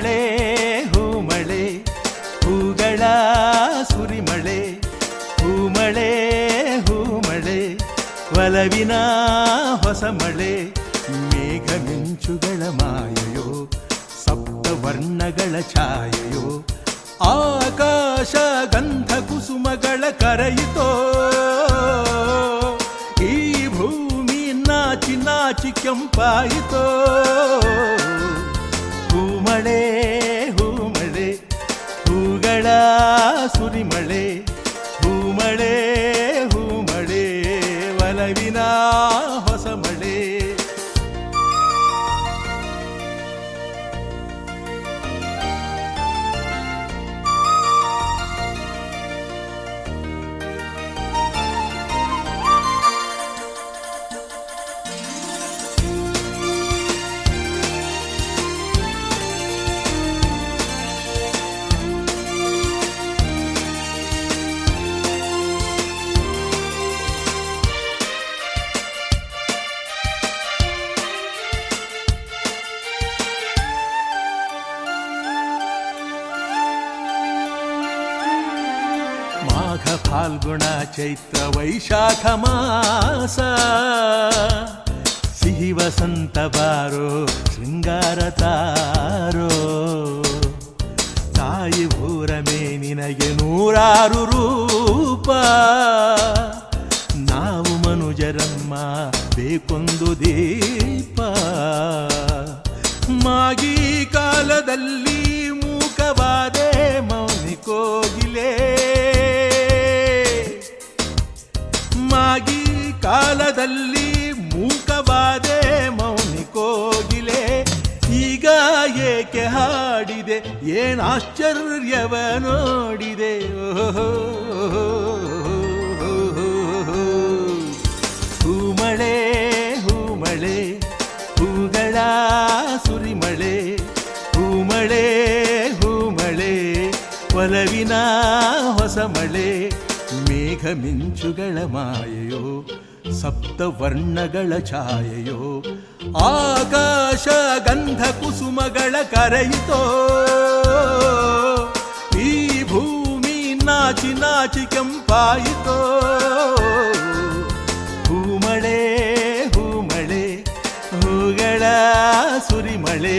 ಹೂಮಳೆ ಹೂಮಳೆ ಹೂಗಳ ಸುರಿಮಳೆ ಹೂಮಳೆ ಹೂಮಳೆ ಒಲವಿನ ಹೊಸ ಮಳೆ ಮೇಘ ಮಿಂಚುಗಳ ಮಾಯೆಯೋ ಸಪ್ತವರ್ಣಗಳ ಛಾಯೆಯೋ ಆಕಾಶ ಗಂಧ ಕುಸುಮಗಳ ಕರೆಯಿತೋ ಈ ಭೂಮಿ ನಾಚಿ ನಾಚಿ ಕೆಂಪಾಯಿತೋ ಹೂಮಳೆ ಹೂಮಳೆ ಹೂಗಳ ಸುರಿಮಳೆ ಹೂಮಳೆ ಹೂಮಳೆ ಒಲವಿನ ಹೊಸ ಮಳೆ ಮಾಘ ಫಾಲ್ಗುಣ ಚೈತ್ರ ವೈಶಾಖ ಮಾಸ ಸಿಹಿ ವಸಂತ ಬಾರೋ ಶೃಂಗಾರ ತಾರೋ ತಾಯಿ ಭೂರಮೇ ನಿನಗೆ ನೂರಾರು ರೂಪ ನಾವು ಮನುಜರಮ್ಮ ಬೇಕೊಂದು ದೀಪ ಮಾಗಿ ಕಾಲದಲ್ಲಿ ಮೂಕವಾದೆ ಮೌನಿ ಕೋಗಿಲೆ ಮಾಗಿ ಕಾಲದಲ್ಲಿ ಮೂಕವಾದೆ ಮೌನಿ ಕೋಗಿಲೆ ಈಗ ಏಕೆ ಹಾಡಿದೆ ಏನಾಶ್ಚರ್ಯವ ನೋಡಿದೆ ಹೂಮಳೆ ಹೂಮಳೆ ಹೂಗಳ ಸುರಿಮಳೆ ಹೂಮಳೆ ಹೂಮಳೆ ಒಲವಿನ ಹೊಸ ಮಳೆ ಮೇಘ ಮಿಂಚುಗಳ ಮಾಯೆಯೋ ಸಪ್ತವರ್ಣಗಳ ಛಾಯೆಯೋ ಆಕಾಶ ಗಂಧ ಕುಸುಮಗಳ ಕರೆಯಿತೋ ಈ ಭೂಮಿ ನಾಚಿ ನಾಚಿ ಕೆಂಪಾಯಿತೋ ಹೂಮಳೆ ಹೂಮಳೆ ಹೂಗಳ ಸುರಿಮಳೆ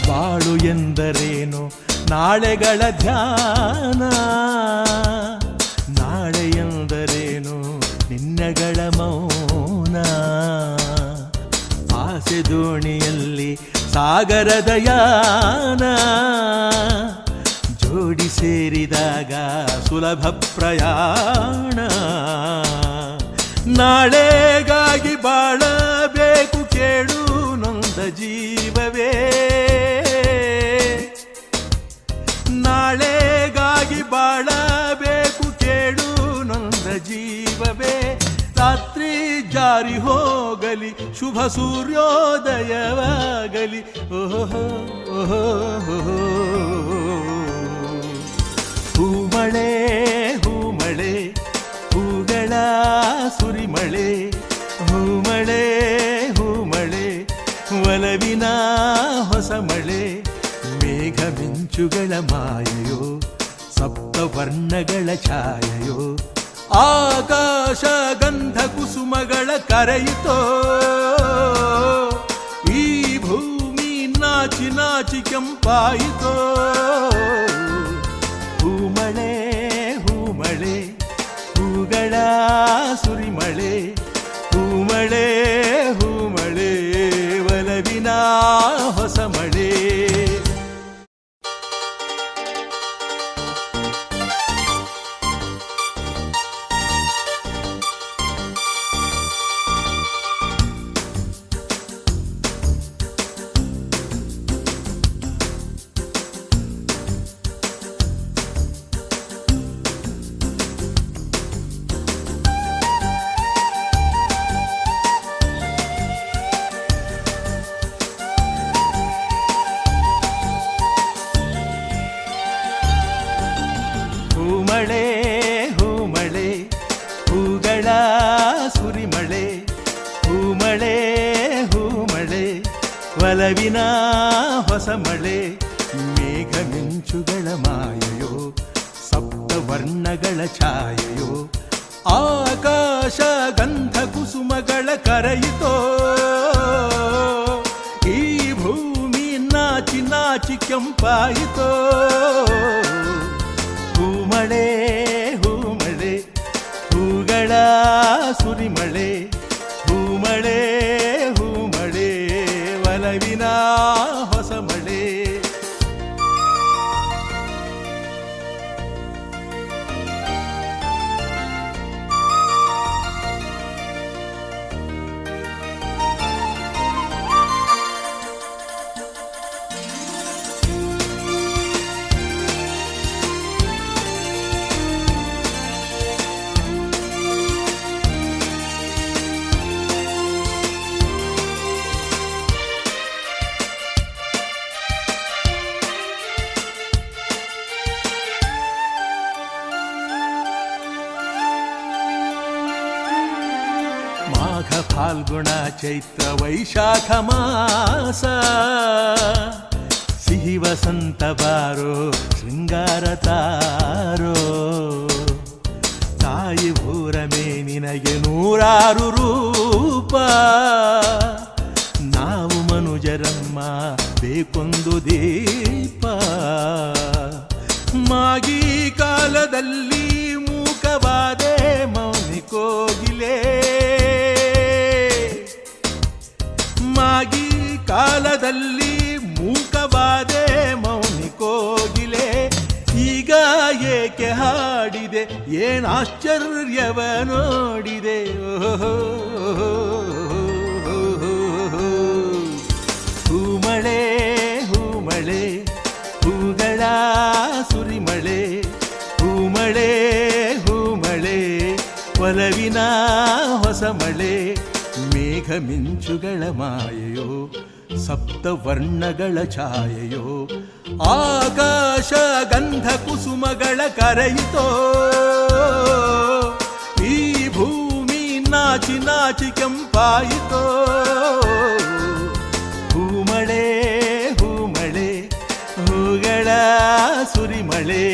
ಬಾಳು ಎಂದರೇನು ನಾಳೆಗಳ ಧ್ಯಾನ ನಾಳೆ ಎಂದರೇನು ನಿನ್ನಗಳ ಮೌನ ಆಸೆ ದೋಣಿಯಲ್ಲಿ ಸಾಗರದ ಯಾನ ಜೋಡಿ ಸೇರಿದಾಗ ಸುಲಭ ಪ್ರಯಾಣ ನಾಳೆಗಾಗಿ ಬಾಳಬೇಕು ಕೇಳು ನೊಂದ ಜೀವವೇ ನಾಳೆಗಾಗಿ ಬಾಳಬೇಕು ಕೇಳು ನೊಂದ ಜೀವವೇ ರಾತ್ರಿ ಜಾರಿ ಹೋಗಲಿ ಶುಭ ಸೂರ್ಯೋದಯವಾಗಲಿ ಓಹೋ ಹೂಮಳೆ ಹೂಮಳೆ ಹೂಗಳ ಸುರಿಮಳೆ ಹೂಮಳೆ ಹೂಮಳೆ ಒಲವಿನ ಹೊಸ ಮಳೆ ಮೇಘ ಮಿಂಚುಗಳ ಮಾಯೆಯೋ ಸಪ್ತವರ್ಣಗಳ ಛಾಯೆಯೋ ಆಕಾಶ ಗಂಧ ಕುಸುಮಗಳ ಕರೆಯಿತೋ ಈ ಭೂಮಿ ನಾಚಿ ನಾಚಿ ಕೆಂಪಾಯಿತೋ ಹೂಮಳೆ ಹೂಮಳೆ ಹೂಗಳ ಸುರಿಮಳೆ ಹೂಮಳೆ ಹೂಮಳೆ ಒಲವಿನ ಹೊಸ ಮಳೆ ಹೂಮಳೆ ಹೂಮಳೆ ಹೂಗಳ ಸುರಿಮಳೆ ಹೂಮಳೆ ಹೂಮಳೆ ಒಲವಿನ ಹೊಸ ಮಳೆ ಮೇಘ ಮಿಂಚುಗಳ ಮಾಯೆಯೋ ಸಪ್ತವರ್ಣಗಳ ಛಾಯೆಯೋ ಆಕಾಶ ಗಂಧ ಕುಸುಮಗಳ ಕರೆಯಿತೋ ಈ ಭೂಮಿ ನಾಚಿ ನಾಚಿ ಕೆಂಪಾಯಿತೋ ಹೂಮಳೆ ಹೂಮಳೆ ಹೂಗಳ ಸುರಿಮಳೆ ಹೂಮಳೆ ಹೂಮಳೆ ಒಲವಿನ ಹೊಸ ಮಳೆ ಮಾಘ ಫಾಲ್ಗುಣ ಚೈತ್ರ ವೈಶಾಖ ಮಾಸ ಸಿಹಿ ವಸಂತ ಬಾರೋ ಶೃಂಗಾರ ತಾರೋ ತಾಯಿ ಭೂರಮೇ ನಿನಗೆ ನೂರಾರು ರೂಪ ನಾವು ಮನುಜರಮ್ಮ ಬೇಕೊಂದು ದೀಪ ಮಾಗಿ ಕಾಲದಲ್ಲಿ ಮೂಕವಾದೆ ಮೌನಿ ಕೋಗಿಲೆ ಮಾಗಿ ಕಾಲದಲ್ಲಿ ಮೂಕವಾದೆ ಮೌನಿ ಕೋಗಿಲೆ ಈಗ ಏಕೆ ಹಾಡಿದೆ ಏನಾಶ್ಚರ್ಯವ ನೋಡಿದೆ ಹೂಮಳೆ ಹೂಮಳೆ ಹೂಗಳ ಸುರಿಮಳೆ ಹೂಮಳೆ ಹೂಮಳೆ ಒಲವಿನ ಹೊಸ ಮಳೆ ಮೇಘ ಮಿಂಚುಗಳ ಮಾಯೆಯೋ ಸಪ್ತವರ್ಣಗಳ ಛಾಯೆಯೋ ಆಕಾಶ ಗಂಧ ಕುಸುಮಗಳ ಕರೆಯಿತೋ ಈ ಭೂಮಿ ನಾಚಿ ನಾಚಿ ಕೆಂಪಾಯಿತೋ ಹೂಮಳೆ ಹೂಮಳೆ ಹೂಗಳ ಸುರಿಮಳೆ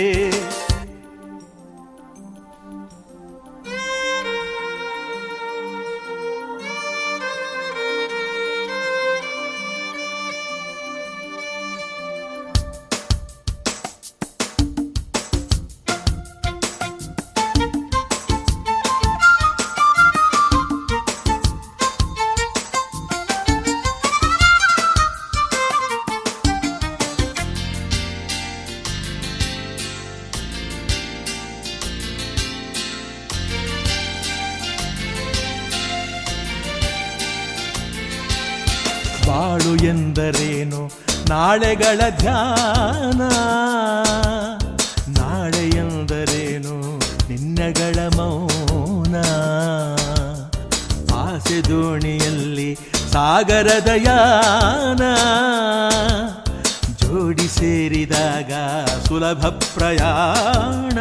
ಬಾಳು ಎಂದರೇನು ನಾಳೆಗಳ ಧ್ಯಾನ ನಾಳೆ ಎಂದರೇನು ನಿನ್ನಗಳ ಮೌನ ಆಸೆ ದೋಣಿಯಲ್ಲಿ ಸಾಗರದ ಯಾನ ಜೋಡಿ ಸೇರಿದಾಗ ಸುಲಭ ಪ್ರಯಾಣ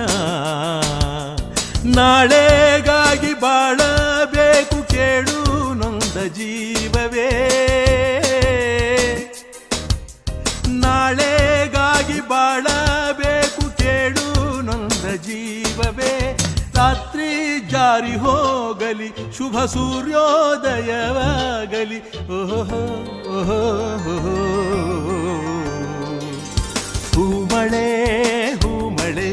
ನಾಳೆಗಾಗಿ ಬಾಳಬೇಕು ಕೇಳು ನೊಂದ ಜೀವವೇ ನಾಳೆಗಾಗಿ ಬಾಳಬೇಕು ಕೇಳು ನೊಂದ ಜೀವವೇ ರಾತ್ರಿ ಜಾರಿ ಹೋಗಲಿ ಶುಭ ಸೂರ್ಯೋದಯವಾಗಲಿ ಓಹೋ ಓಹೋ ಹೂಮಳೆ ಹೂಮಳೆ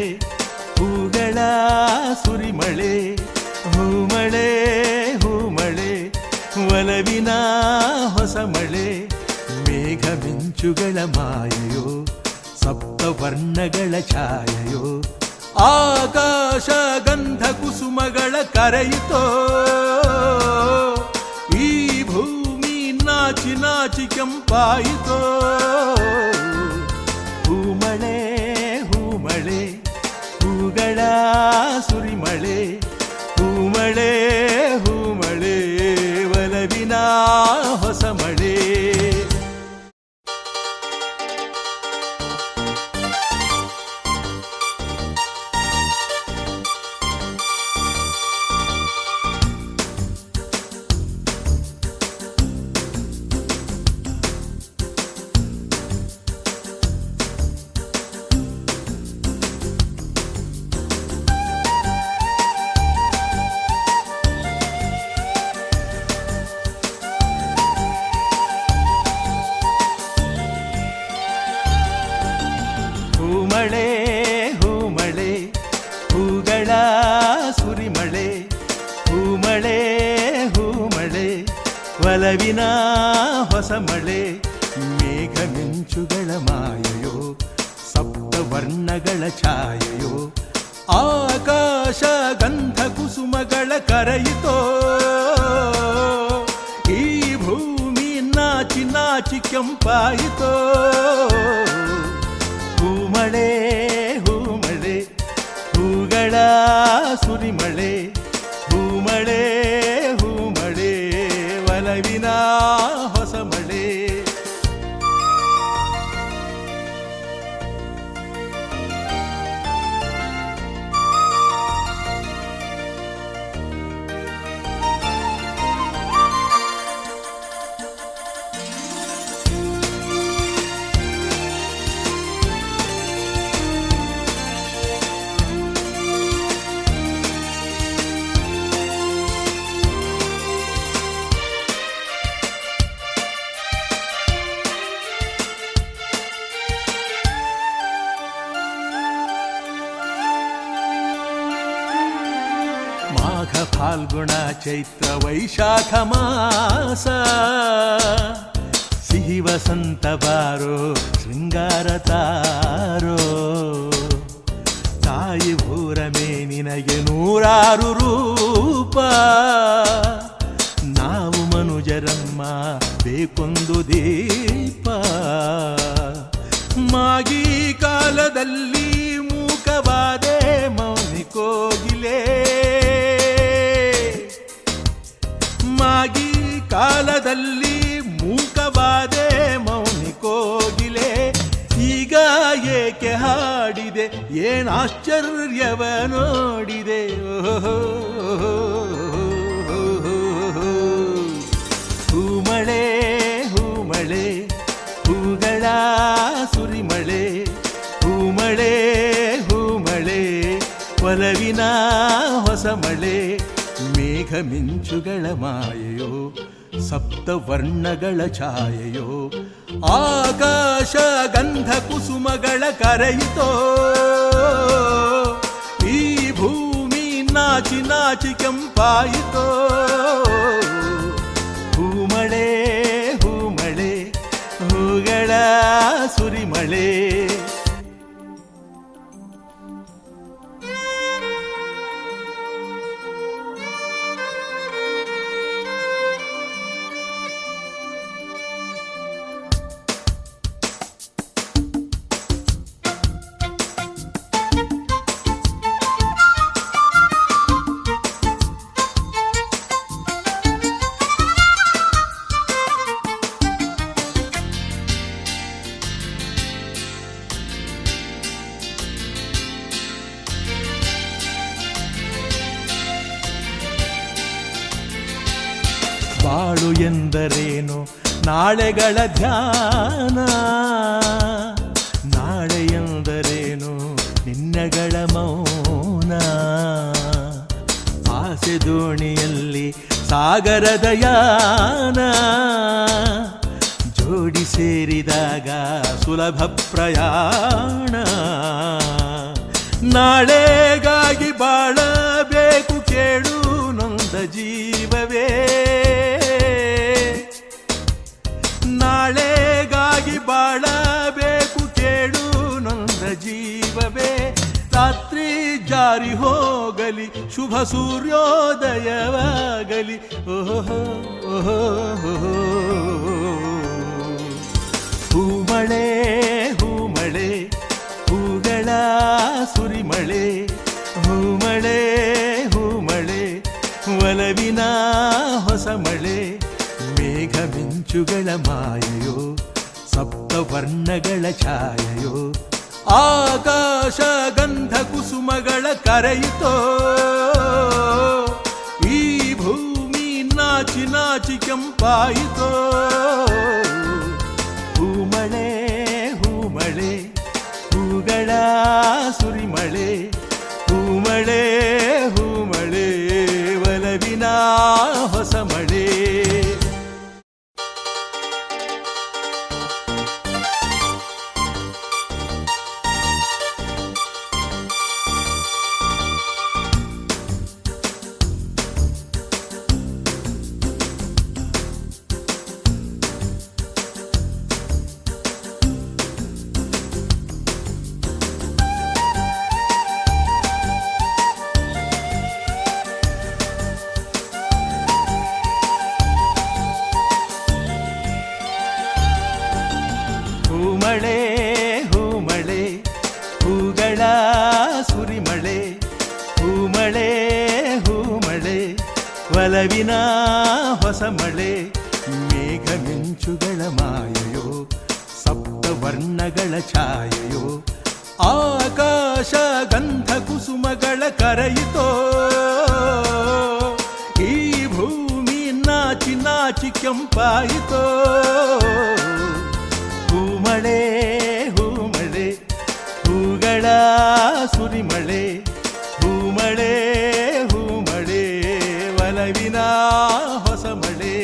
ಹೂಗಳ ಸುರಿಮಳೆ ಹೂಮಳೆ ಹೂಮಳೆ ಒಲವಿನ ಹೊಸ ಮಳೆ ಮೇಘ ಮಿಂಚುಗಳ ಮಾಯೆಯೋ ಸಪ್ತವರ್ಣಗಳ ಛಾಯೆಯೋ ಆಕಾಶ ಗಂಧ ಕುಸುಮಗಳ ಕರೆಯಿತೋ ಈ ಭೂಮಿ ನಾಚಿ ನಾಚಿ ಕೆಂಪಾಯಿತೋ ಹೂಮಳೆ ಹೂಮಳೆ ಹೂಗಳ ಸುರಿಮಳೆ ಹೂಮಳೆ ಹೂಮಳೆ ಒಲವಿನ ಹೊಸ ಮಳೆ ಒಲವಿನ ಹೊಸ ಮಳೆ ಮೇಘ ಮಿಂಚುಗಳ ಮಾಯೆಯೋ ಸಪ್ತವರ್ಣಗಳ ಛಾಯೆಯೋ ಆಕಾಶ ಗಂಧ ಕುಸುಮಗಳ ಕರೆಯಿತೋ ಈ ಭೂಮಿ ನಾಚಿ ನಾಚಿ ಕೆಂಪಾಯಿತೋ ಹೂಮಳೆ ಹೂಮಳೆ ಹೂಗಳ ಸುರಿಮಳೆ ಹೂಮಳೆ ಹೂಮಳೆ ಒಲವಿನ ಹೊಸ ಮಳೆ ಮಾಘ ಫಾಲ್ಗುಣ ಚೈತ್ರ ವೈಶಾಖ ಮಾಸ ಸಿಹಿ ವಸಂತ ಬಾರೋ ಶೃಂಗಾರ ತಾರೋ ತಾಯಿ ಭೂರಮೇ ನಿನಗೆ ನೂರಾರು ರೂಪ ನಾವು ಮನುಜರಮ್ಮ ಬೇಕೊಂದು ದೀಪ ಮಾಗಿ ಕಾಲದಲ್ಲಿ ಮೂಕವಾದೆ ಮೌನಿ ಕೋಗಿಲೆ ಮಾಗಿ ಕಾಲದಲ್ಲಿ ಮೂಕವಾದೆ ಮೌನಿ ಕೋಗಿಲೆ ಈಗ ಏಕೆ ಹಾಡಿದೆ ಏನಾಶ್ಚರ್ಯವ ನೋಡಿದೆ ಹೂಮಳೆ ಹೂಮಳೆ ಹೂಗಳ ಸುರಿಮಳೆ ಹೂಮಳೆ ಹೂಮಳೆ ಒಲವಿನ ಹೊಸ ಮಳೆ ಮೇಘ ಮಿಂಚುಗಳ ಮಾಯೆಯೋ ಸಪ್ತವರ್ಣಗಳ ಛಾಯೆಯೋ ಆಕಾಶ ಗಂಧ ಕುಸುಮಗಳ ಕರೆಯಿತೋ ಈ ಭೂಮಿ ನಾಚಿ ನಾಚಿ ಕೆಂಪಾಯಿತೋ ಹೂಮಳೆ ಹೂಮಳೆ ಹೂಗಳ ಸುರಿಮಳೆ ಬಾಳು ಎಂದರೇನು ನಾಳೆಗಳ ಧ್ಯಾನ ನಾಳೆ ಎಂದರೇನು ನಿನ್ನಗಳ ಮೌನ ಆಸೆ ದೋಣಿಯಲ್ಲಿ ಸಾಗರದ ಯಾನ ಜೋಡಿ ಸೇರಿದಾಗ ಸುಲಭ ಪ್ರಯಾಣ ನಾಳೆಗಾಗಿ ಬಾಳಬೇಕು ಕೇಳು ನೊಂದ ಜೀವವೇ ನಾಳೆಗಾಗಿ ಬಾಳಬೇಕು ಕೇಳು ನೊಂದ ಜೀವವೇ ರಾತ್ರಿ ಜಾರಿ ಹೋಗಲಿ ಶುಭ ಸೂರ್ಯೋದಯವಾಗಲಿ ಓಹೋ ಓಹೋ ಹೂಮಳೆ ಹೂಮಳೆ ಹೂಗಳ ಸುರಿಮಳೆ ಹೂಮಳೆ ಹೂಮಳೆ ಒಲವಿನ ಹೊಸ ಮಳೆ ಮೇಘ ಮಿಂಚುಗಳ ಮಾಯೆಯೋ ಸಪ್ತವರ್ಣಗಳ ಛಾಯೆಯೋ ಆಕಾಶ ಗಂಧ ಕುಸುಮಗಳ ಕರೆಯಿತೋ ಈ ಭೂಮಿ ನಾಚಿ ನಾಚಿ ಕೆಂಪಾಯಿತೋ ಹೂಮಳೆ ಹೂಮಳೆ ಹೂಗಳ ಸುರಿಮಳೆ ಹೂಮಳೆ ಹೂಮಳೆ ಒಲವಿನ ಹೊಸ ಮಳೆ ಒಲವಿನ ಹೊಸ ಮಳೆ ಮೇಘ ಮಿಂಚುಗಳ ಮಾಯೆಯೋ ಸಪ್ತವರ್ಣಗಳ ಛಾಯೆಯೋ ಆಕಾಶ ಗಂಧ ಕುಸುಮಗಳ ಕರೆಯಿತೋ ಈ ಭೂಮಿ ನಾಚಿ ನಾಚಿ ಕೆಂಪಾಯಿತೋ ಹೂಮಳೆ ಹೂಮಳೆ ಹೂಗಳ ಸುರಿಮಳೆ ಹೂಮಳೆ ಹೂಮಳೆ ಒಲವಿನ ಹೊಸ ಮಳೆ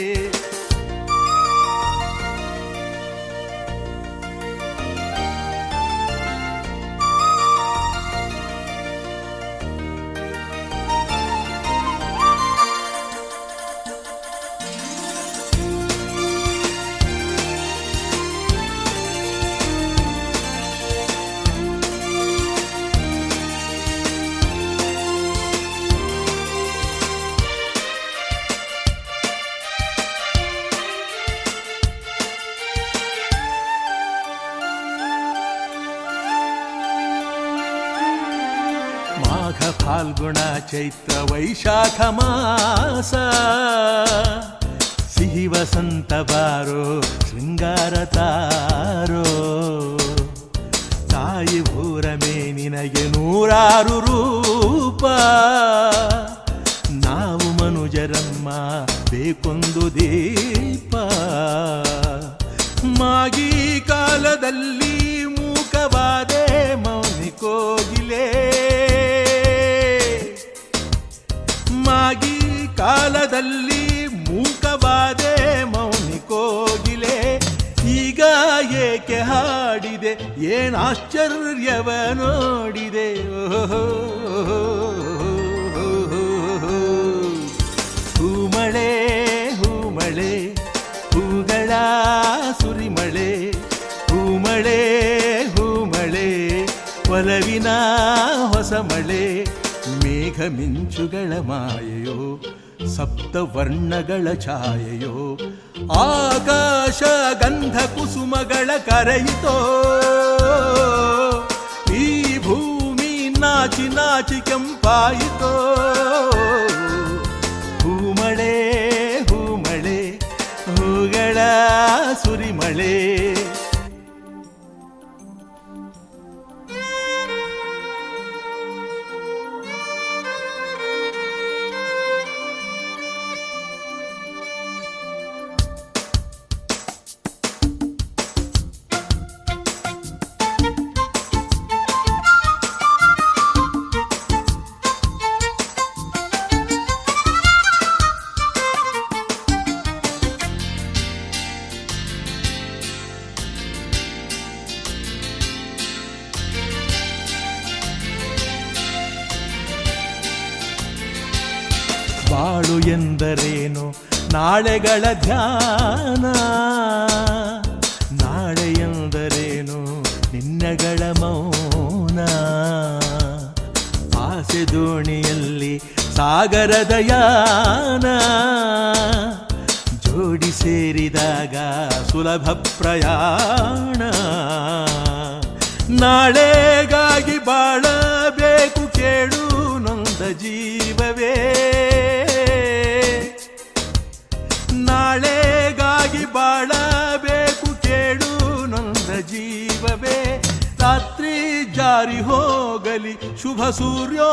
ಮಾಘ ಫಾಲ್ಗುಣ ಚೈತ್ರ ವೈಶಾಖ ಮಾಸ ಸಿಹಿ ವಸಂತ ಬಾರೋ ಶೃಂಗಾರ ತಾರೋ ತಾಯಿ ಭೂರಮೇ ನಿನಗೆ ನೂರಾರು ರೂಪ ನಾವು ಮನುಜರಮ್ಮ ಬೇಕೊಂದು ದೀಪ ಮಾಗಿ ಕಾಲದಲ್ಲಿ ಮೂಕವಾದೆ ಮೌನಿ ಕೋಗಿಲೆ ಮಾಗಿ ಕಾಲದಲ್ಲಿ ಮೂಕವಾದೆ ಮೌನಿ ಕೋಗಿಲೆ ಈಗ ಏಕೆ ಹಾಡಿದೆ ಏನಾಶ್ಚರ್ಯವ ನೋಡಿದೆ ಹೂಮಳೆ ಹೂಮಳೆ ಹೂಗಳ ಸುರಿಮಳೆ ಹೂಮಳೆ ಹೂಮಳೆ ಒಲವಿನ ಹೊಸ ಮಳೆ ಮೇಘ ಮಿಂಚುಗಳ ಮಾಯೆಯೋ ಸಪ್ತವರ್ಣಗಳ ಛಾಯೆಯೋ ಆಕಾಶ ಗಂಧ ಕುಸುಮಗಳ ಕರೆಯಿತೋ ಈ ಭೂಮಿ ನಾಚಿ ನಾಚಿ ಕೆಂಪಾಯಿತೋ ಹೂಮಳೆ ಹೂಮಳೆ ಹೂಗಳ ಸುರಿಮಳೆ ಬಾಳು ಎಂದರೇನು ನಾಳೆಗಳ ಧ್ಯಾನ ನಾಳೆ ಎಂದರೇನು ನಿನ್ನಗಳ ಮೌನ ಆಸೆ ದೋಣಿಯಲ್ಲಿ ಸಾಗರದ ಯಾನ ಜೋಡಿ ಸೇರಿದಾಗ ಸುಲಭ ಪ್ರಯಾಣ ನಾಳೆಗಾಗಿ ಬಾಳಬೇಕು ಕೇಳು ನೊಂದ ಜೀವವೇ ನಾಳೆಗಾಗಿ ಬಾಳಬೇಕು ಕೇಳು ನೊಂದ ಜೀವವೇ ರಾತ್ರಿ ಜಾರಿ ಹೋಗಲಿ ಶುಭ ಸೂರ್ಯೋದಯವಾಗಲಿ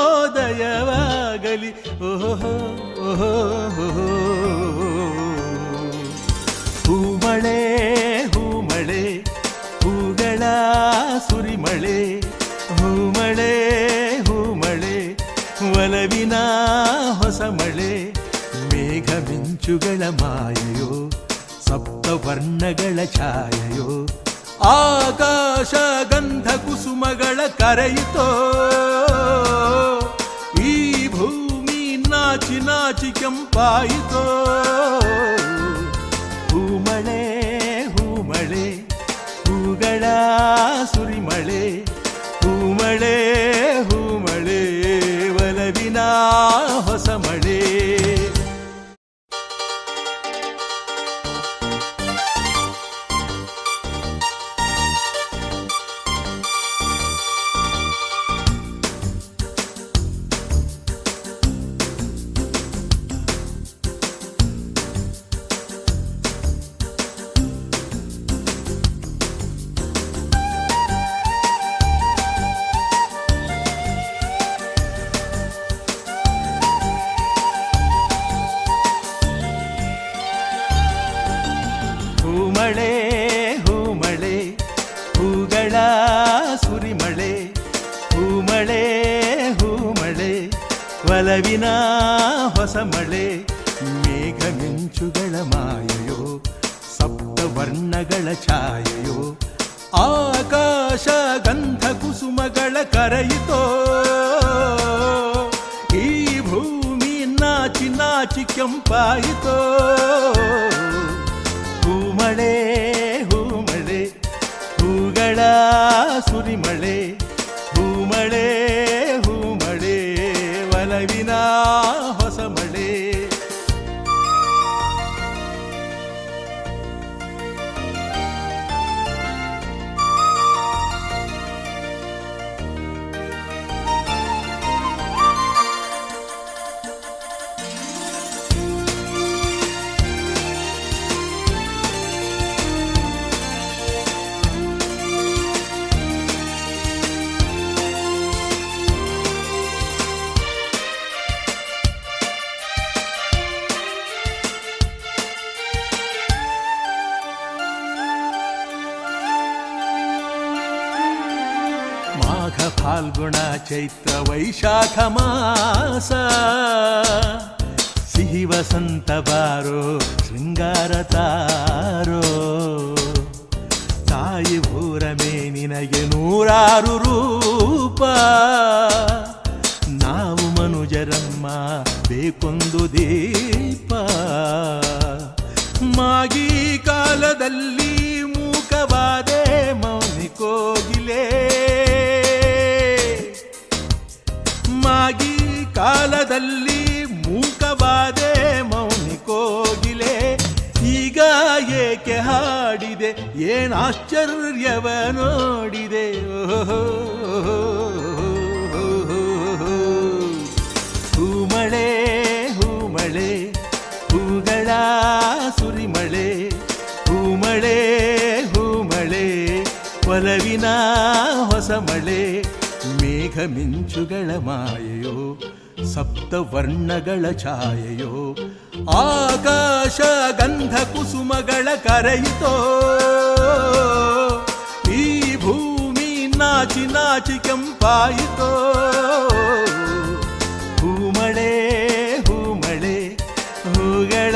ಓಹೋ ಓಹೋ ಹೂಮಳೆ ಹೂಮಳೆ ಹೂಗಳ ಸುರಿಮಳೆ ಹೂಮಳೆ ಹೂಮಳೆ ಒಲವಿನ ಹೊಸ ಮಳೆ ಮೇಘ ಮಿಂಚುಗಳ ಮಾಯೆಯೋ ಸಪ್ತವರ್ಣಗಳ ಛಾಯೆಯೋ ಆಕಾಶ ಗಂಧ ಕುಸುಮಗಳ ಕರೆಯಿತೋ ಈ ಭೂಮಿ ನಾಚಿ ನಾಚಿ ಕೆಂಪಾಯಿತೋ ಹೂಮಳೆ ಹೂಮಳೆ ಹೂಗಳ ಸುರಿಮಳೆ ಹೂಮಳೆ ಹೂಮಳೆ ಒಲವಿನ ಹೊಸ ಮಳೆ ಒಲವಿನ ಹೊಸ ಮಳೆ ಮೇಘ ಮಿಂಚುಗಳ ಮಾಯೆಯೋ ಸಪ್ತವರ್ಣಗಳ ಛಾಯೆಯೋ ಆಕಾಶ ಗಂಧ ಕುಸುಮಗಳ ಕರೆಯಿತೋ ಈ ಭೂಮಿ ನಾಚಿ ನಾಚಿ ಕೆಂಪಾಯಿತೋ ಹೂಮಳೆ ಹೂಮಳೆ ಹೂಗಳ ಸುರಿಮಳೆ ಹೂಮಳೆ ಹೂಮಳೆ ಒಲವಿನ ಹೊಸ ಮಳೆ ಮಾಘ ಫಾಲ್ಗುಣ ಚೈತ್ರ ವೈಶಾಖ ಮಾಸ ಸಿಹಿ ವಸಂತ ಬಾರೋ ಶೃಂಗಾರ ತಾರೋ ತಾಯಿ ಭೂರಮೇ ನಿನಗೆ ನೂರಾರು ರೂಪ ನಾವು ಮನುಜರಮ್ಮ ಬೇಕೊಂದು ದೀಪ ಮಾಗಿ ಕಾಲದಲ್ಲಿ ಮೂಕವಾದೆ ಮೌನಿ ಕೋಗಿಲೆ ಮಾಗಿ ಕಾಲದಲ್ಲಿ ಮೂಕವಾದೆ ಮೌನಿ ಕೋಗಿಲೆ ಈಗ ಏಕೆ ಹಾಡಿದೆ ಏನಾಶ್ಚರ್ಯವ ನೋಡಿದೆ ಹೂಮಳೆ ಹೂಮಳೆ ಹೂಗಳ ಸುರಿಮಳೆ ಹೂಮಳೆ ಹೂಮಳೆ ಒಲವಿನ ಹೊಸ ಮಳೆ ಮೇಘ ಮಿಂಚುಗಳ ಮಾಯೆಯೋ ಸಪ್ತವರ್ಣಗಳ ಛಾಯೆಯೋ ಆಕಾಶ ಗಂಧ ಕುಸುಮಗಳ ಕರೆಯಿತೋ ಈ ಭೂಮಿ ನಾಚಿ ನಾಚಿ ಕೆಂಪಾಯಿತೋ ಹೂಮಳೆ ಹೂಮಳೆ ಹೂಗಳ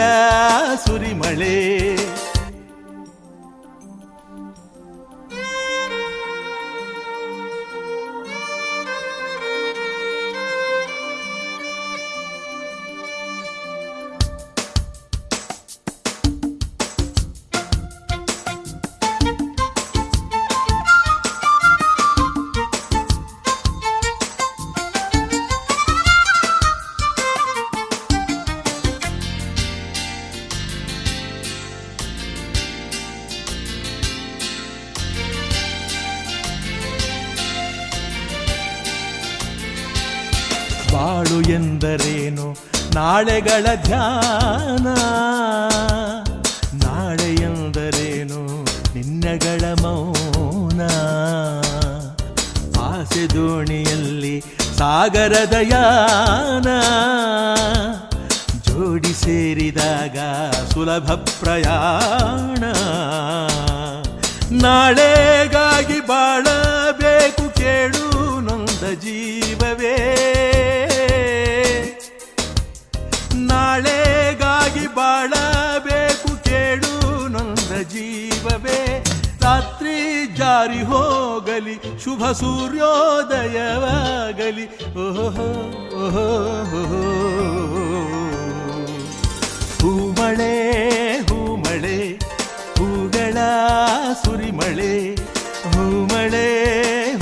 ಸುರಿಮಳೆ ಬಾಳು ಎಂದರೇನು ನಾಳೆಗಳ ಧ್ಯಾನ ನಾಳೆ ಎಂದರೇನು ನಿನ್ನಗಳ ಮೌನ ಆಸೆ ದೋಣಿಯಲ್ಲಿ ಸಾಗರದ ಯಾನ ಜೋಡಿ ಸೇರಿದಾಗ ಸುಲಭ ಪ್ರಯಾಣ ನಾಳೆಗಾಗಿ ಬಾಳಬೇಕು ಕೇಳು ನೊಂದ ಜೀವವೇ ನಾಳೆಗಾಗಿ ಬಾಳಬೇಕು ಕೇಳು ನೊಂದ ಜೀವವೇ ರಾತ್ರಿ ಜಾರಿ ಹೋಗಲಿ ಶುಭ ಸೂರ್ಯೋದಯವಾಗಲಿ ಓಹೋ ಓಹೋ ಹೂಮಳೆ ಹೂಮಳೆ ಹೂಗಳ ಸುರಿಮಳೆ ಹೂಮಳೆ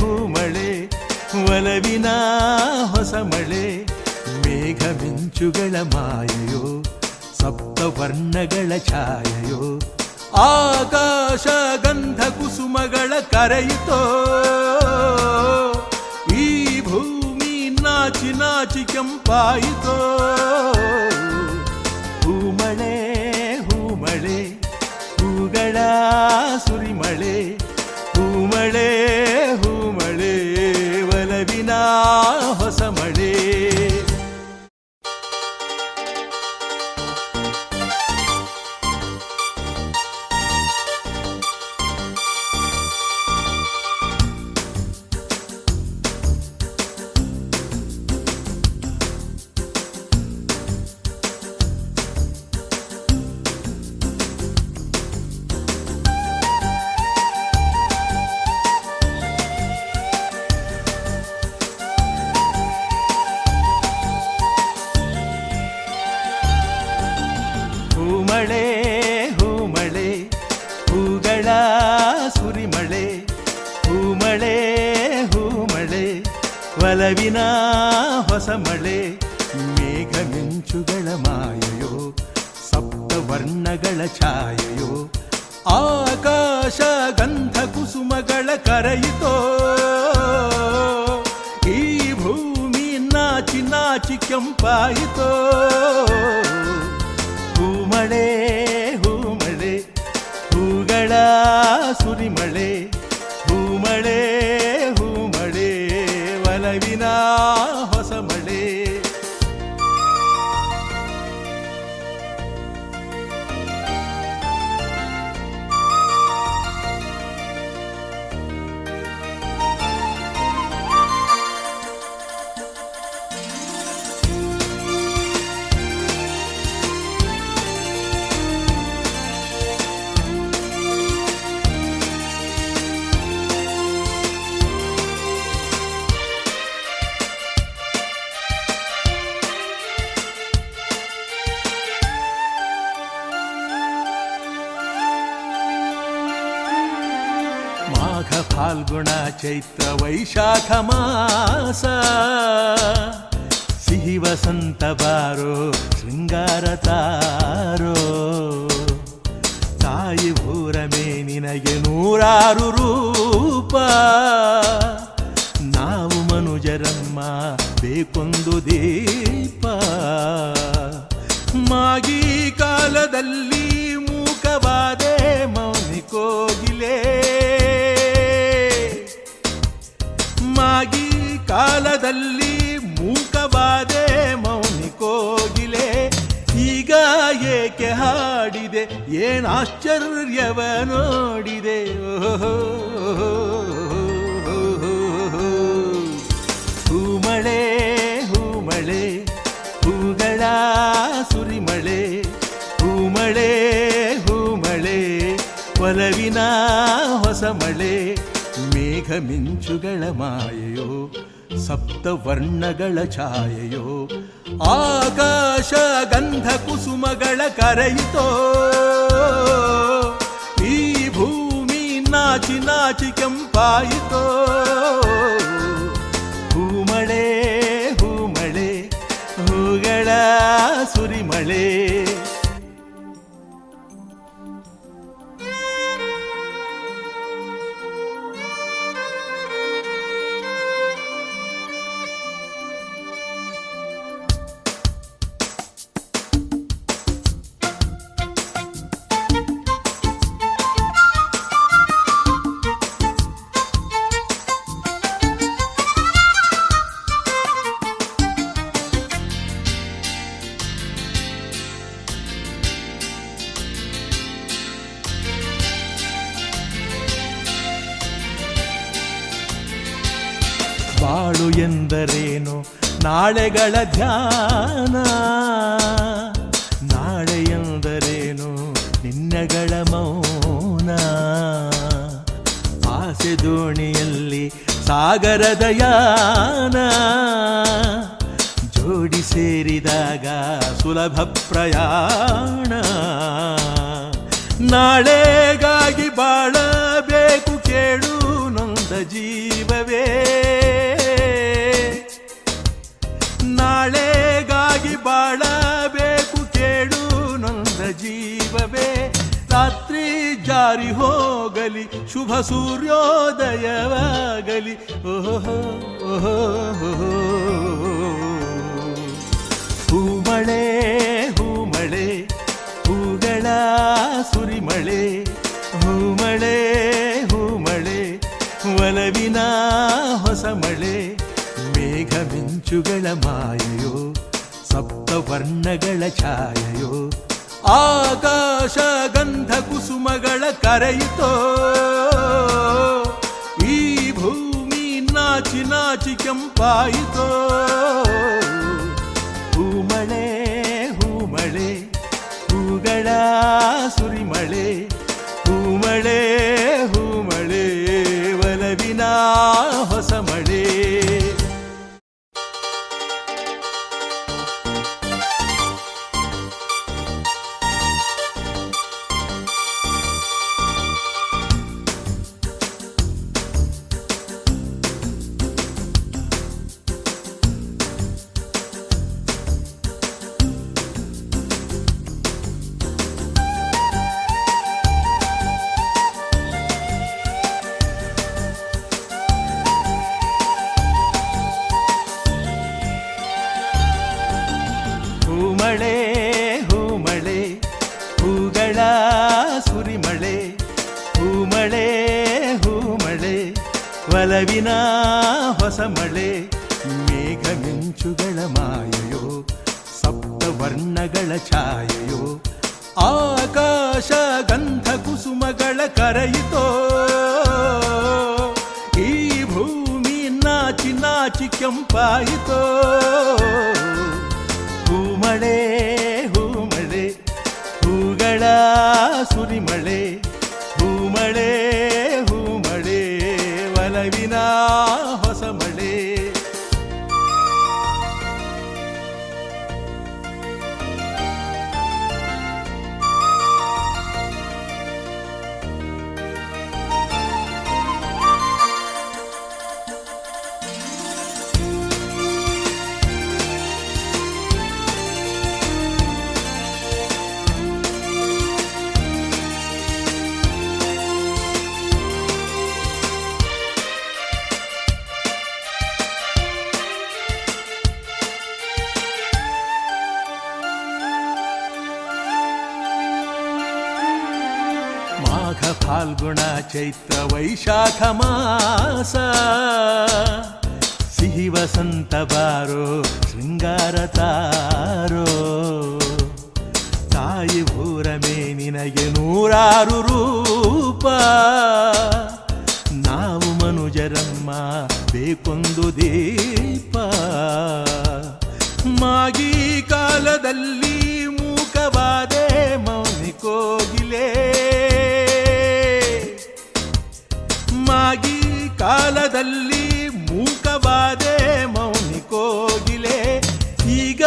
ಹೂಮಳೆ ಒಲವಿನ ಹೊಸ ಮಳೆ ಮೇಘ ಮಿಂಚುಗಳ ಮಾಯೆಯೋ ಸಪ್ತವರ್ಣಗಳ ಛಾಯೆಯೋ ಆಕಾಶ ಗಂಧ ಕುಸುಮಗಳ ಕರೆಯಿತೋ ಈ ಭೂಮಿ ನಾಚಿ ನಾಚಿ ಕೆಂಪಾಯಿತೋ ಹೂಮಳೆ ಹೂಮಳೆ ಹೂಗಳ ಸುರಿಮಳೆ ಹೂಮಳೆ ಹೂಮಳೆ ಒಲವಿನ ಹೊಸ ಮಳೆ ಒಲವಿನ ಹೊಸ ಮಳೆ ಮೇಘ ಮಿಂಚುಗಳ ಮಾಯೆಯೋ ಸಪ್ತವರ್ಣಗಳ ಛಾಯೆಯೋ ಆಕಾಶ ಗಂಧ ಕುಸುಮಗಳ ಕರೆಯಿತೋ ಈ ಭೂಮಿ ನಾಚಿ ನಾಚಿ ಕೆಂಪಾಯಿತೋ ಹೂಮಳೆ ಹೂಮಳೆ ಹೂಗಳ ಸುರಿಮಳೆ ಹೂಮಳೆ ಹೂಮಳೆ ಒಲವಿನ ಹೊಸ ಮಳೆ ಮಾಘ ಫಾಲ್ಗುಣ ಚೈತ್ರ ವೈಶಾಖ ಮಾಸ ಸಿಹಿ ವಸಂತ ಬಾರೋ ಶೃಂಗಾರ ತಾರೋ ತಾಯಿ ಭೂರಮೇ ನಿನಗೆ ನೂರಾರು ರೂಪ ನಾವು ಮನುಜರಮ್ಮ ಬೇಕೊಂದು ದೀಪ ಮಾಗಿ ಕಾಲದಲ್ಲಿ ಮೂಕವಾದೆ ಮೌನಿ ಕೋಗಿಲೆ ಮಾಗಿ ಕಾಲದಲ್ಲಿ ಮೂಕವಾದೆ ಮೌನಿ ಕೋಗಿಲೆ ಈಗ ಏಕೆ ಹಾಡಿದೆ ಏನಾಶ್ಚರ್ಯವ ನೋಡಿದೆ ಹೂಮಳೆ ಹೂಮಳೆ ಹೂಗಳ ಸುರಿಮಳೆ ಹೂಮಳೆ ಹೂಮಳೆ ಒಲವಿನ ಹೊಸ ಮಳೆ ಮೇಘ ಮಿಂಚುಗಳ ಮಾಯೆಯೋ ಸಪ್ತವರ್ಣಗಳ ಛಾಯೆಯೋ ಆಕಾಶ ಗಂಧ ಕುಸುಮಗಳ ಕರೆಯಿತೋ ಈ ಭೂಮಿ ನಾಚಿ ನಾಚಿ ಕೆಂಪಾಯಿತೋ ಹೂಮಳೆ ಹೂಮಳೆ ಹೂಗಳ ಸುರಿಮಳೆ ಬಾಳು ಎಂದರೇನು ನಾಳೆಗಳ ಧ್ಯಾನ ನಾಳೆ ಎಂದರೇನು ನಿನ್ನಗಳ ಮೌನ ಆಸೆ ದೋಣಿಯಲ್ಲಿ ಸಾಗರದ ಯಾನ ಜೋಡಿ ಸೇರಿದಾಗ ಸುಲಭ ಪ್ರಯಾಣ ನಾಳೆಗಾಗಿ ಬಾಳಬೇಕು ಕೇಳು ನೊಂದ ಜೀವವೇ ನಾಳೆಗಾಗಿ ಬಾಳಬೇಕು ಕೇಳು ನೊಂದ ಜೀವವೇ ರಾತ್ರಿ ಜಾರಿ ಹೋಗಲಿ ಶುಭ ಸೂರ್ಯೋದಯವಾಗಲಿ ಓಹೋ ಓಹೋ ಹೂಮಳೆ ಹೂಮಳೆ ಹೂಗಳ ಸುರಿಮಳೆ ಹೂಮಳೆ ಹೂಮಳೆ ಒಲವಿನ ಹೊಸ ಮಳೆ ಮೇಘ ಮಿಂಚುಗಳ ಮಾಯೆಯೋ ಸಪ್ತವರ್ಣಗಳ ಛಾಯೆಯೋ ಆಕಾಶ ಗಂಧ ಕುಸುಮಗಳ ಕರೆಯಿತೋ ಈ ಭೂಮಿ ನಾಚಿ ನಾಚಿ ಕೆಂಪಾಯಿತೋ ಹೂಮಳೆ ಹೂಮಳೆ ಹೂಗಳ ಸುರಿಮಳೆ ಹೂಮಳೆ ಹೂಮಳೆ ಒಲವಿನ ಹೊಸ ಮಳೆ ಒಲವಿನ ಹೊಸ ಮಳೆ ಮೇಘ ಮಿಂಚುಗಳ ಮಾಯೆಯೋ ಸಪ್ತವರ್ಣಗಳ ಛಾಯೆಯೋ ಆಕಾಶ ಗಂಧ ಕುಸುಮಗಳ ಕರೆಯಿತೋ ಈ ಭೂಮಿ ನಾಚಿ ನಾಚಿ ಕೆಂಪಾಯಿತೋ ಹೂಮಳೆ ಹೂಮಳೆ ಹೂಗಳ ಸುರಿಮಳೆ ಹೂಮಳೆ ಹೂಮಳೆ ಒಲವಿನ ಹೊಸ ಮಳೆ ಮಾಘ ಫಾಲ್ಗುಣ ಚೈತ್ರ ವೈಶಾಖ ಮಾಸ ಸಿಹಿ ವಸಂತ ಬಾರೋ ಶೃಂಗಾರ ತಾರೋ ತಾಯಿ ಭೂರಮೇ ನಿನಗೆ ನೂರಾರು ರೂಪ ನಾವು ಮನುಜರಮ್ಮ ಬೇಕೊಂದು ದೀಪ ಮಾಗಿ ಕಾಲದಲ್ಲಿ ಮೂಕವಾದೆ ಮೌನಿ ಕೋಗಿಲೆ ಮಾಗಿ ಕಾಲದಲ್ಲಿ ಮೂಕವಾದೆ ಮೌನಿ ಕೋಗಿಲೆ ಈಗ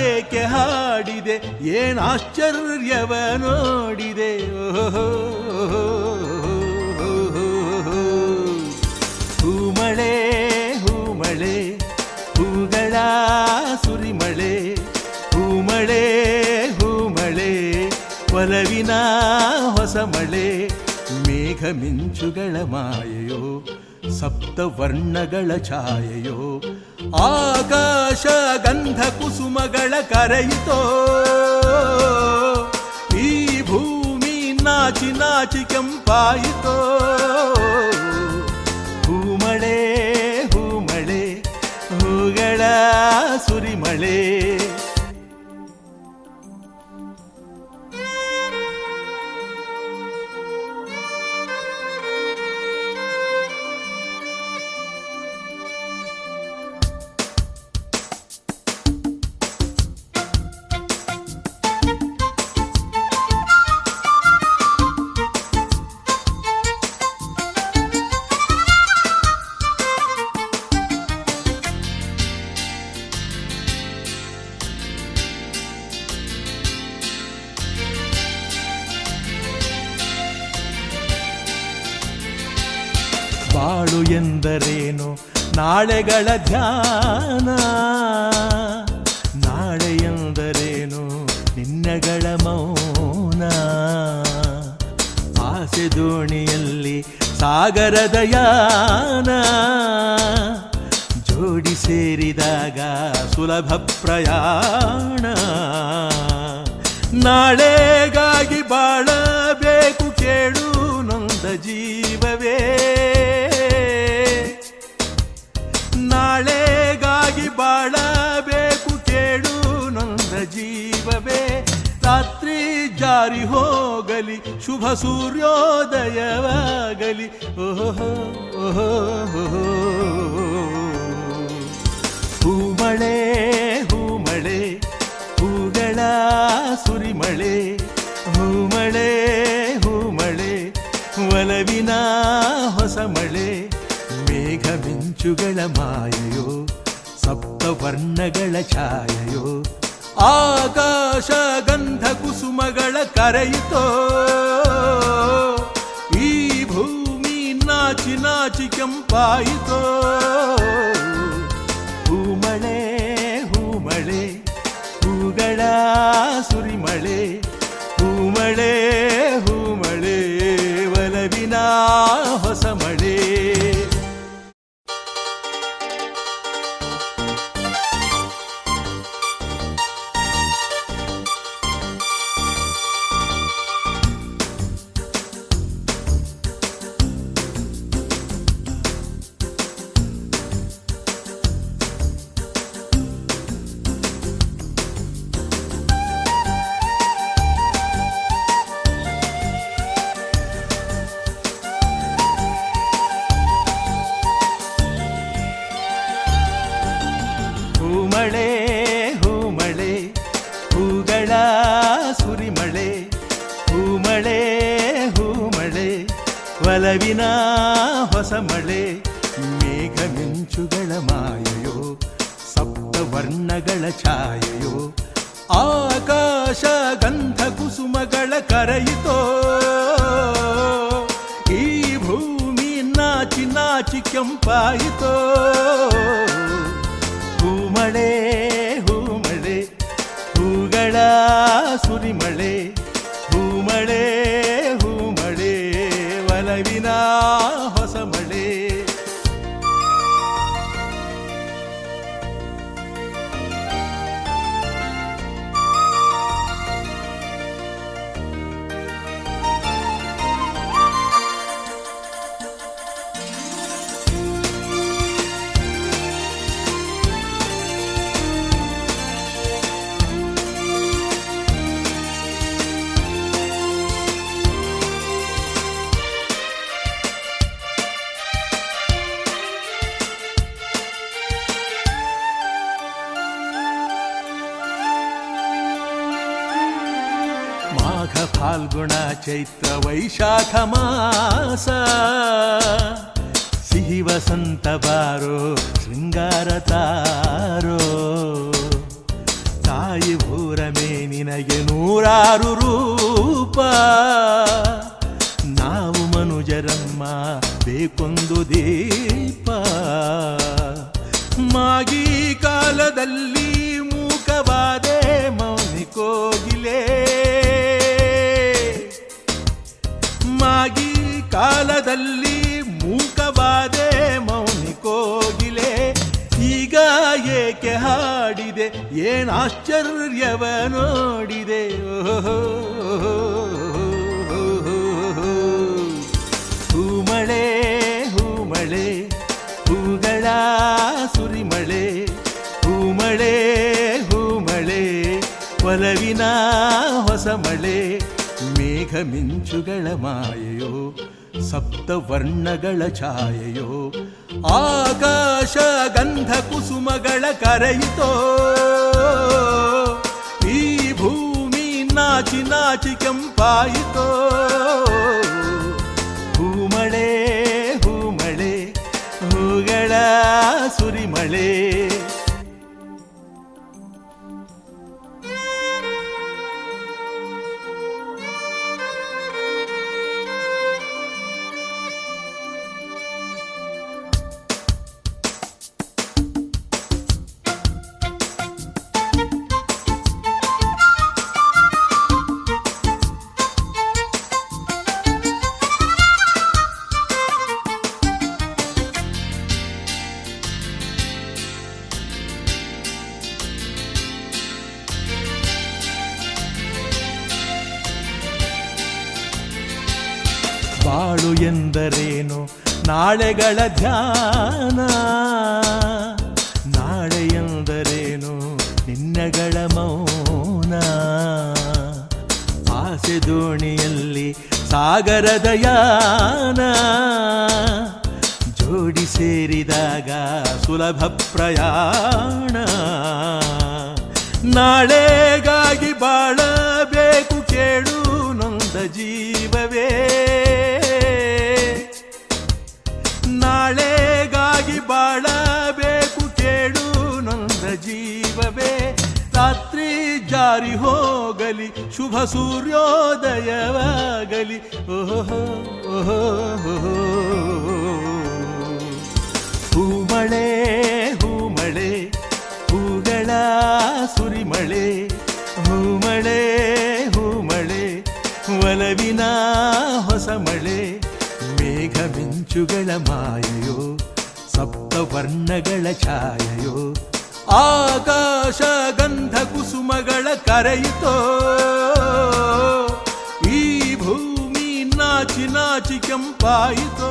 ಏಕೆ ಹಾಡಿದೆ ಏನಾಶ್ಚರ್ಯವ ನೋಡಿದೆ ಹೂಮಳೆ ಹೂಮಳೆ ಹೂಗಳ ಸುರಿಮಳೆ ಹೂಮಳೆ ಹೂಮಳೆ ಒಲವಿನ ಹೊಸ ಮಳೆ ಮೇಘ ಮಿಂಚುಗಳ ಮಾಯೆಯೋ ಸಪ್ತವರ್ಣಗಳ ಛಾಯೆಯೋ ಆಕಾಶ ಗಂಧ ಕುಸುಮಗಳ ಕರೆಯಿತೋ ಈ ಭೂಮಿ ನಾಚಿ ನಾಚಿ ಕೆಂಪಾಯಿತೋ ಹೂಮಳೆ ಹೂಮಳೆ ಹೂಗಳ ಸುರಿಮಳೆ ಬಾಳು ಎಂದರೇನು ನಾಳೆಗಳ ಧ್ಯಾನ ನಾಳೆ ಎಂದರೇನು ನಿನ್ನಗಳ ಮೌನ ಆಸೆ ದೋಣಿಯಲ್ಲಿ ಸಾಗರದ ಯಾನ ಜೋಡಿ ಸೇರಿದಾಗ ಸುಲಭ ಪ್ರಯಾಣ ನಾಳೆಗಾಗಿ ಬಾಳಬೇಕು ಕೇಳು ನೊಂದ ಜೀವವೇ ನಾಳೆಗಾಗಿ ಬಾಳಬೇಕು ಕೇಳು ನೊಂದ ಜೀವವೇ ರಾತ್ರಿ ಜಾರಿ ಹೋಗಲಿ ಶುಭ ಸೂರ್ಯೋದಯವಾಗಲಿ ಓಹೋ ಓಹೋ ಹೂಮಳೆ ಹೂಮಳೆ ಹೂಗಳ ಸುರಿಮಳೆ ಹೂಮಳೆ ಹೂಮಳೆ ಒಲವಿನ ಹೊಸ ಮಳೆ ಮೇಘ ಮಿಂಚುಗಳ ಮಾಯೆಯೋ ಸಪ್ತವರ್ಣಗಳ ಛಾಯೆಯೋ ಆಕಾಶ ಗಂಧ ಕುಸುಮಗಳ ಕರೆಯಿತೋ ಈ ಭೂಮಿ ನಾಚಿ ನಾಚಿ ಕೆಂಪಾಯಿತೋ ಹೂಮಳೆ ಹೂಮಳೆ ಹೂಗಳ ಸುರಿಮಳೆ ಹೂಮಳೆ ಹೂಮಳೆ ಒಲವಿನ ಹೊಸ ಮಳೆ ಹೂಮಳೆ ಹೂಮಳೆ ಹೂಗಳ ಸುರಿಮಳೆ ಹೂಮಳೆ ಹೂಮಳೆ ಒಲವಿನ ಹೊಸ ಮಳೆ ಮೇಘ ಮಿಂಚುಗಳ ಮಾಯೆಯೋ ಸಪ್ತವರ್ಣಗಳ ಛಾಯೆಯೋ ಆಕಾಶ ಗಂಧ ಕುಸುಮಗಳ ಕರೆಯಿತೋ ಈ ಭೂಮಿ ನಾಚಿ ನಾಚಿ ಕೆಂಪಾಯಿತೋ ಹೂಮಳೆ ಹೂಮಳೆ ಹೂಗಳ ಸುರಿಮಳೆ ಹೂಮಳೆ ಹೂಮಳೆ ಒಲವಿನ ಹೊಸ ಮಳೆ ಮಾಘ ಫಾಲ್ಗುಣ ಚೈತ್ರ ವೈಶಾಖ ಮಾಸ ಸಿಹಿ ವಸಂತ ಬಾರೋ ಶೃಂಗಾರ ತಾರೋ ತಾಯಿ ಭೂರಮೇ ನಿನಗೆ ನೂರಾರು ರೂಪ ನಾವು ಮನುಜರಮ್ಮ ಬೇಕೊಂದು ದೀಪ ಮಾಗಿ ಕಾಲದಲ್ಲಿ ಮೂಕವಾದೆ ಮೌನಿ ಕೋಗಿಲೆ ಮಾಗಿ ಕಾಲದಲ್ಲಿ ಮೂಕವಾದೆ ಮೌನಿ ಕೋಗಿಲೆ ಈಗ ಏಕೆ ಹಾಡಿದೆ ಏನಾಶ್ಚರ್ಯವ ನೋಡಿದೆ ಹೂಮಳೆ ಹೂಮಳೆ ಹೂಗಳ ಸುರಿಮಳೆ ಹೂಮಳೆ ಹೂಮಳೆ ಒಲವಿನ ಹೊಸ ಮಳೆ ಮೇಘ ಮಿಂಚುಗಳ ಮಾಯೆಯೋ ಸಪ್ತವರ್ಣಗಳ ಛಾಯೆಯೋ ಆಕಾಶ ಗಂಧ ಕುಸುಮಗಳ ಕರೆಯಿತೋ ಈ ಭೂಮಿ ನಾಚಿ ನಾಚಿ ಕೆಂಪಾಯಿತೋ ಹೂಮಳೆ ಹೂಮಳೆ ಹೂಗಳ ಸುರಿಮಳೆ ಬಾಳು ಎಂದರೇನು ನಾಳೆಗಳ ಧ್ಯಾನ ನಾಳೆ ಎಂದರೇನು ನಿನ್ನಗಳ ಮೌನ ಆಸೆ ದೋಣಿಯಲ್ಲಿ ಸಾಗರದ ಯಾನ ಜೋಡಿ ಸೇರಿದಾಗ ಸುಲಭ ಪ್ರಯಾಣ ನಾಳೆಗಾಗಿ ಬಾಳಬೇಕು ಕೇಳು ನೊಂದ ಜೀವವೇ ನಾಳೆಗಾಗಿ ಬಾಳಬೇಕು ಕೇಳು ನೊಂದ ಜೀವವೇ ರಾತ್ರಿ ಜಾರಿ ಹೋಗಲಿ ಶುಭ ಸೂರ್ಯೋದಯವಾಗಲಿ ಓಹೋ ಓಹೋ ಹೂಮಳೆ ಹೂಮಳೆ ಹೂಗಳ ಸುರಿಮಳೆ ಹೂಮಳೆ ಹೂಮಳೆ ಒಲವಿನ ಹೊಸ ಮಳೆ ಮೇಘ ಮಿಂಚುಗಳ ಮಾಯೆಯೋ ಸಪ್ತವರ್ಣಗಳ ಛಾಯೆಯೋ ಆಕಾಶ ಗಂಧ ಕುಸುಮಗಳ ಕರೆಯಿತೋ ಈ ಭೂಮಿ ನಾಚಿ ನಾಚಿ ಕೆಂಪಾಯಿತೋ